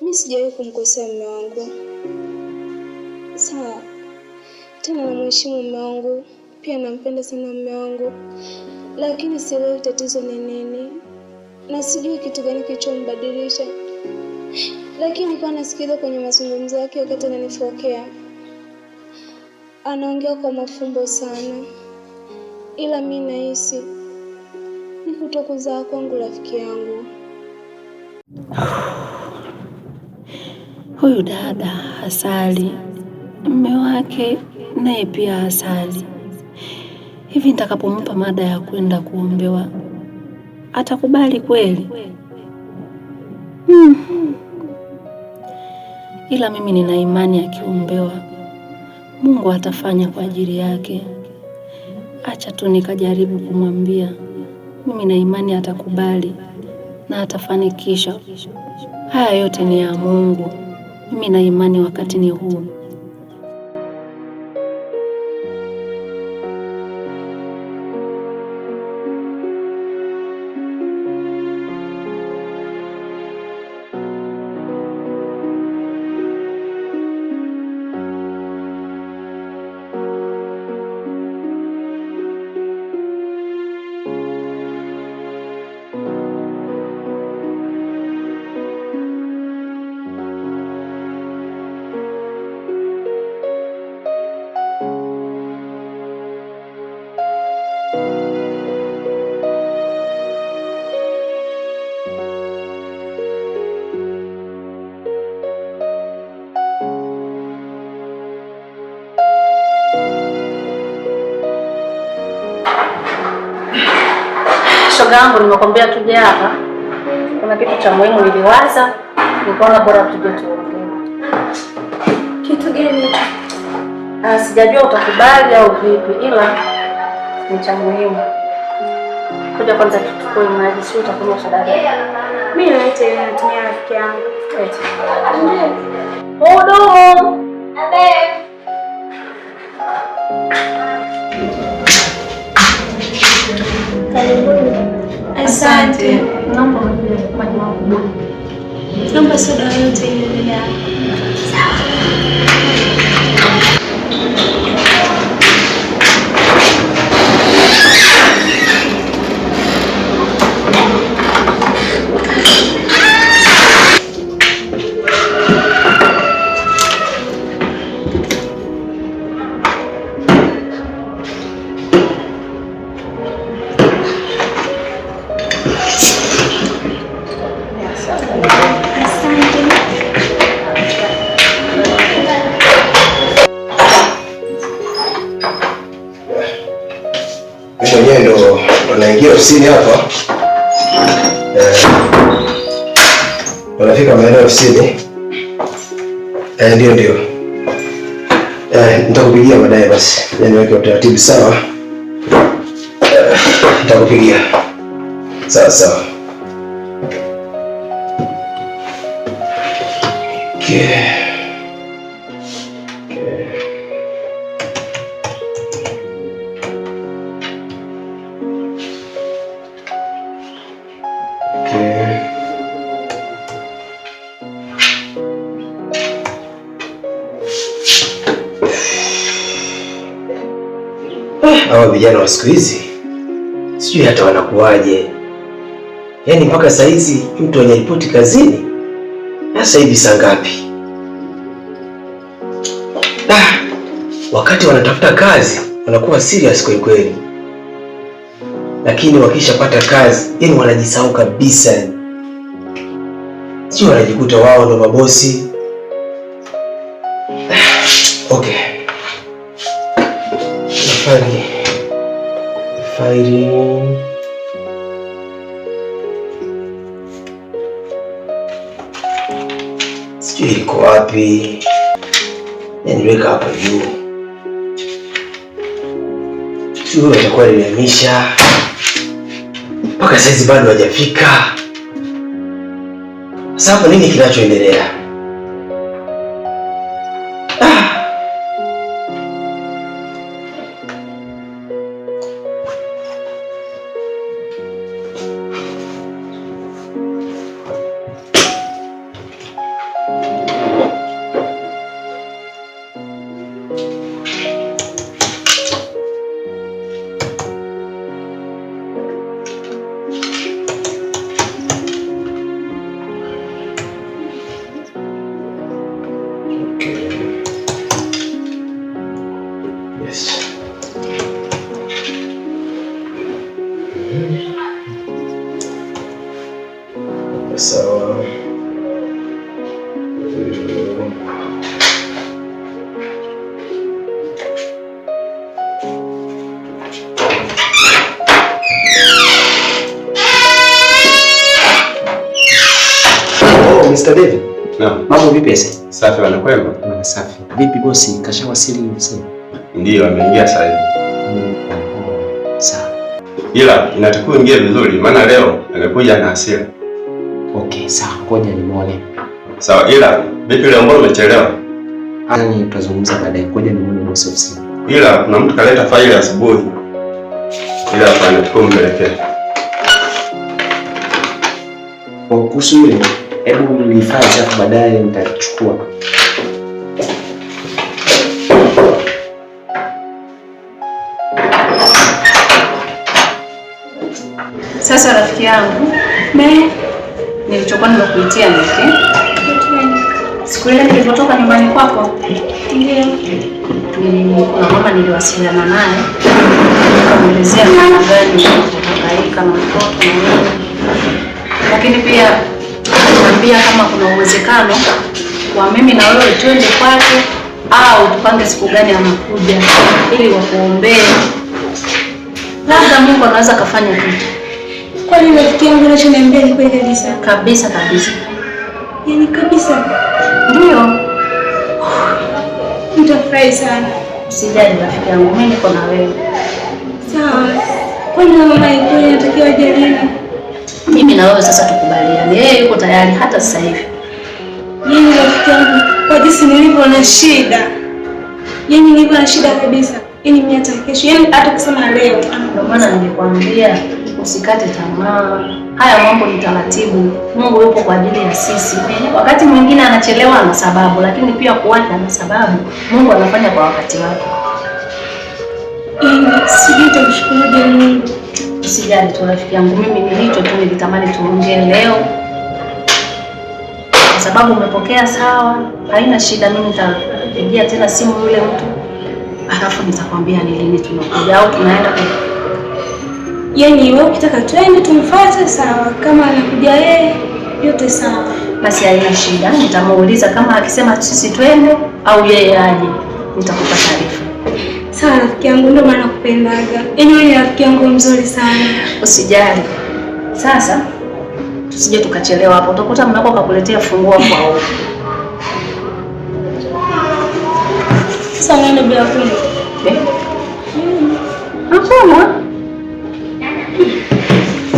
Mimi sijawahi kumkosea mume wangu. Sawa. Tena namheshimu mume wangu, pia nampenda sana mume wangu. Lakini sielewi tatizo ni nini. Na sijui kitu gani kilichombadilisha. Lakini kwa nasikia kwenye mazungumzo yake wakati ananifokea. Anaongea kwa mafumbo sana. Ila mimi nahisi ni kutokuzaa kwangu rafiki yangu. Huyu dada Asali, mume wake naye pia Asali. Hivi nitakapompa mada ya kwenda kuombewa atakubali kweli? Ila mimi nina imani akiombewa Mungu atafanya kwa ajili yake. Acha tu nikajaribu kumwambia. Mimi na imani atakubali na atafanikisha. Haya yote ni ya Mungu. Mimi na imani wakati ni huu. Shoga yangu, nimekwambia tuje hapa. Kuna kitu cha muhimu niliwaza, nikaona bora tuje tuongee. Kitu gani? Sijajua utakubali au vipi, ila ni cha muhimu. Kuja kwanza tuchukue maji, sio utakunywa soda. Mimi natumia rafiki yangu. Odo. Asante. Naomba maji makubwa. Naomba soda yote ile ya. Mwenyewe ndo naingia ofisini hapa. Nafika maeneo ofisini. Ndio. Nitakupigia baadaye basi. Niweke utaratibu sawa. Nitakupigia. Sawa. Okay. Hawa vijana wa siku hizi sijui hata wanakuwaje. Yaani mpaka saa hizi mtu anaripoti kazini. Sasa hivi saa ngapi? Wakati wanatafuta kazi wanakuwa serious kweli kweli. Lakini wakishapata kazi, yaani wanajisahau kabisa. Sio, wanajikuta wao ndo mabosi. Okay. Nafanya faili. Sijui iko wapi. Niweka hapa juu. Sijui atakuwa alihamisha. Mpaka saizi bado hajafika. Sasa hapo nini kinachoendelea? Sawa. Oh, Mr. David. Naam. Mambo vipi sasa? Safi bwana, kwema? Safi. Vipi bosi, kashawasili msema? Ndio, ameingia sasa hivi. Sawa. Ila inatakiwa ingie vizuri maana leo amekuja na hasira. Okay, sawa. Ngoja nimuone. Sawa, ila vipi leo mbona umechelewa? Ani tutazungumza baadaye. Ngoja nimuone bosi ofisini. Ila kuna mtu kaleta faili asubuhi. Ila hapana, tukumpelekea. Kuhusu hilo, hebu nifanye hapo baadaye nitachukua. Sasa rafiki yangu, nilichokuwa nimekuitia ni siku ile nilipotoka nyumbani kwako. Ndio. Kuna mama niliwasiliana naye, nikamwelezea namna gani kuhangaika na mtoto na nini. Lakini pia niambia kama kuna uwezekano wa mimi na wewe twende kwake au tupange siku gani anakuja ili wakuombee. Labda Mungu anaweza kufanya kitu. Kwani rafiki yangu anachoniambia ni kweli kabisa? Kabisa kabisa. Yaani kabisa. Ndio. Nitafurahi sana. Usijali rafiki yangu, mimi niko na wewe. Sawa. Kwani mama yuko anatakiwa aje? Mimi na wewe sasa tukubaliane. Yeye yuko tayari hata sasa hivi. Yaani rafiki yangu, kwa jinsi nilivyo na shida. Yaani nilivyo na shida kabisa. Yaani mimi hata kesho, yaani hata kusema leo. Ndio maana nilikwambia usikate tamaa. Haya mambo ni taratibu. Mungu yupo kwa ajili ya sisi. Wakati mwingine anachelewa na sababu, lakini pia kuacha na sababu. Mungu anafanya kwa wakati wake. Sijui tumshukuru Mungu. Usijali tu rafiki yangu, mimi nilicho tu nilitamani tuongee leo. Kwa sababu umepokea sawa, haina shida, mimi nitapigia tena simu yule mtu. Alafu nitakwambia ni lini tunakuja au tunaenda kwa. Yaani wewe ukitaka twende tumfuate sawa, kama anakuja yeye yote sawa. Basi haina shida, nitamuuliza kama akisema sisi twende au yeye aje, nitakupa taarifa. Sawa rafiki yangu, ndio maana nakupendaga. Yaani wewe ni rafiki yangu mzuri sana. Usijali. Sasa tusije tukachelewa hapo. Utakuta mnako kakuletea funguo kwa huko. Sasa nenda bila kuni. Hakuna.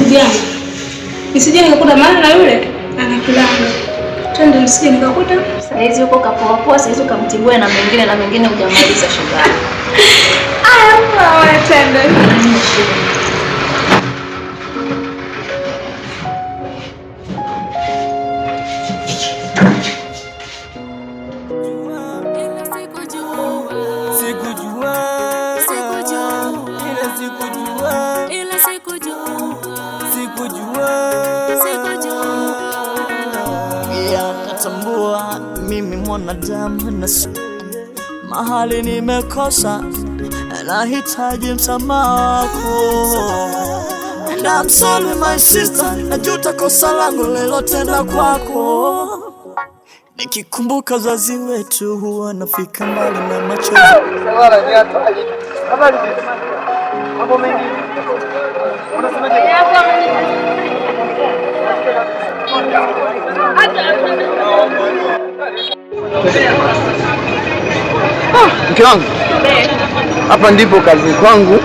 Ndio. Nisije nikakuta maana na yule anakulanga. Twende nisije nikakuta. Saizi uko kapoa, saizi ukamtibue na mengine hujamaliza shughuli. Sawa, twende. Mimi mwanadamu na mahali nimekosa, nahitaji msamaha wako. And I'm sorry my sister, najuta kosa langu lilotenda kwako. Nikikumbuka wazazi wetu huwa nafika mbali na machozi. Mambo mengi. Unasemaje? Mke wangu, hapa ndipo kazini kwangu.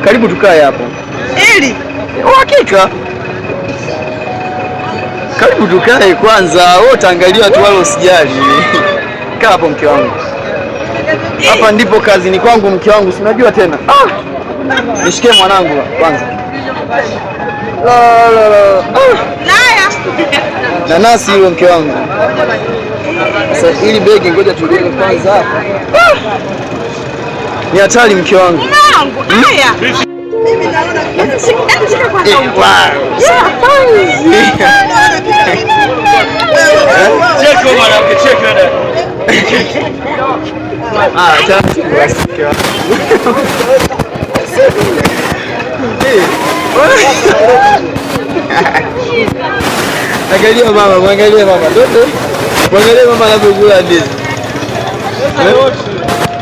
Karibu tukae hapo. Ili uhakika. Karibu tukae kwanza. Wewe utaangalia tu wala usijali. Kaa hapo mke wangu. Hapa ndipo kazini kwangu mke wangu, si unajua tena. Nishikie mwanangu kwanza. La. Nanasi hilo mke wangu. Sasa ili begi ngoja tuliweke kwanza hapa. Ni hatari mke wangu. Haya. Mimi naona shika kwanza. Cheko mwanamke, cheko dada. Tatu basi. Angalia mama, mwangalie mama. Toto. Mwangalie mama anapokula ndizi.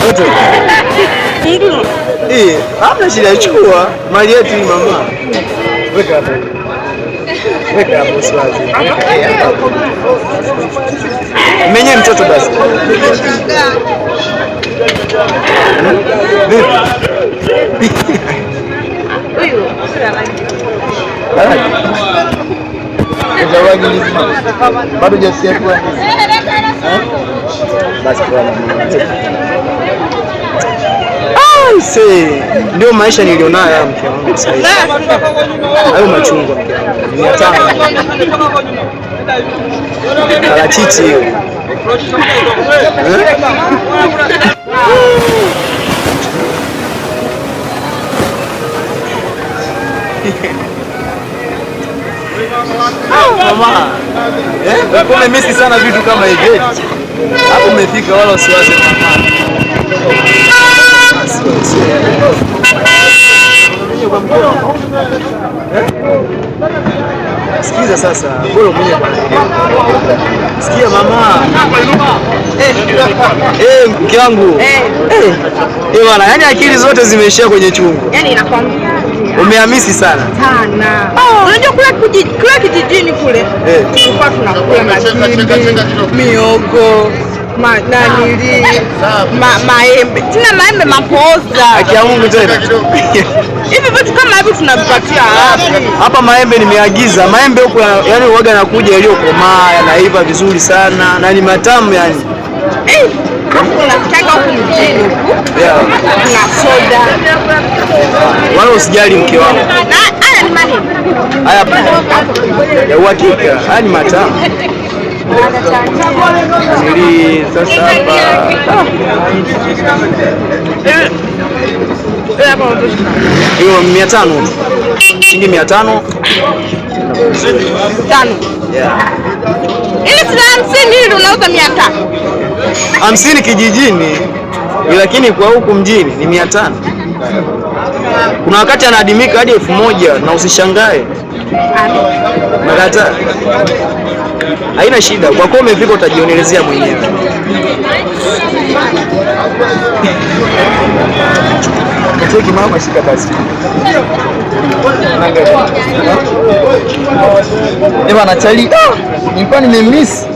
Toto. Hamna shida, chukua mali yetu hii mama. Weka hapo. Weka hapo swazi. Menye mtoto basi. Huyu bado hajasikia kwa basi kwa ndio maisha nilionayo mke wangu sasa hivi. Hayo machungwa mke wangu. 500. Parachichi hiyo. Mama. Umemisi sana vitu kama hivi. Hapo umefika wala usiwaze mama. Sikiza sasa, bora mwenye. Sikia mama. Mke wangu. Bwana, yani akili zote zimeishia kwenye chungu. Yani inakwambia umehamisi sana. Sana. Unajua kula kijijini kule. Tulikuwa tunakula majimbi, miogo, nanili, maembe. Tuna maembe mapoza. Akia Mungu tena. Hivi vitu kama hivi tunavipatia wapi? Hapa maembe nimeagiza. Maembe huko yani uoga nakuja yaliyokomaa, yanaiva vizuri sana na ni matamu yani. Unataka huku mjini huku. Kuna soda. Wala usijali mke wangu. Haya ni manini? Haya ya uhakika. Haya ni matamu. Ili sasa hapa. Hiyo 500. Shilingi 500. 500. Ili sasa 50 hili unauza 500. 50 kijijini, lakini kwa huku mjini ni 500. Kuna wakati anaadimika hadi 1000 na usishangae. Nakataa. Haina shida, kwa kuwa umefika utajionelezea mwenyewe. Cheki mama, shika basi. Bwana chali, nilikuwa nimemiss.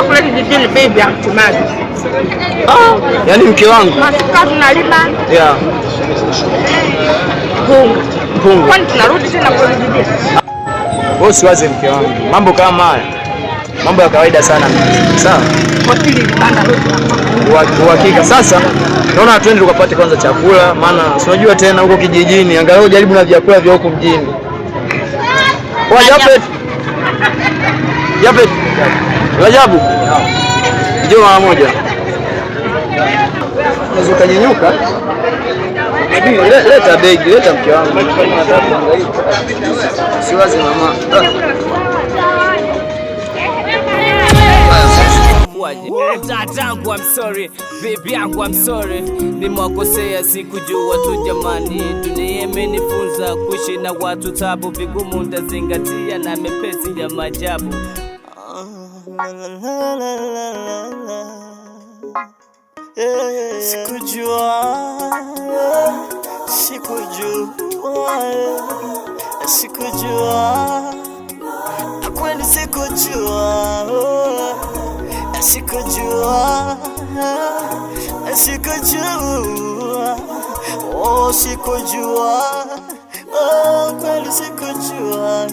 Kule kijijini baby akutumaji. Yaani mke wangu. Masuka tunalima. Yeah. Pungu. Kwani tunarudi tena kwa kijijini? Wewe usiwaze mke wangu. Mambo kama haya. Mambo ya kawaida sana. Sawa? Kwa kile banda uhakika. Sasa naona twende tukapate kwanza chakula, maana si unajua tena huko kijijini, angalau jaribu na vyakula vya huko mjini. Japet. Rajabu. Njoo mara moja. Unaweza kunyenyuka? Leta begi, leta mke wangu. Siwazi mama. Dadangu I'm sorry, baby yangu I'm sorry, nimewakosea sikujua tu jamani, dunia imenifunza kuishi na watu tabu, vigumu ndazingatia na mepesi ya maajabu. Sikujua kweli, sikujua sikujua, oh sikujua, oh kweli sikujua.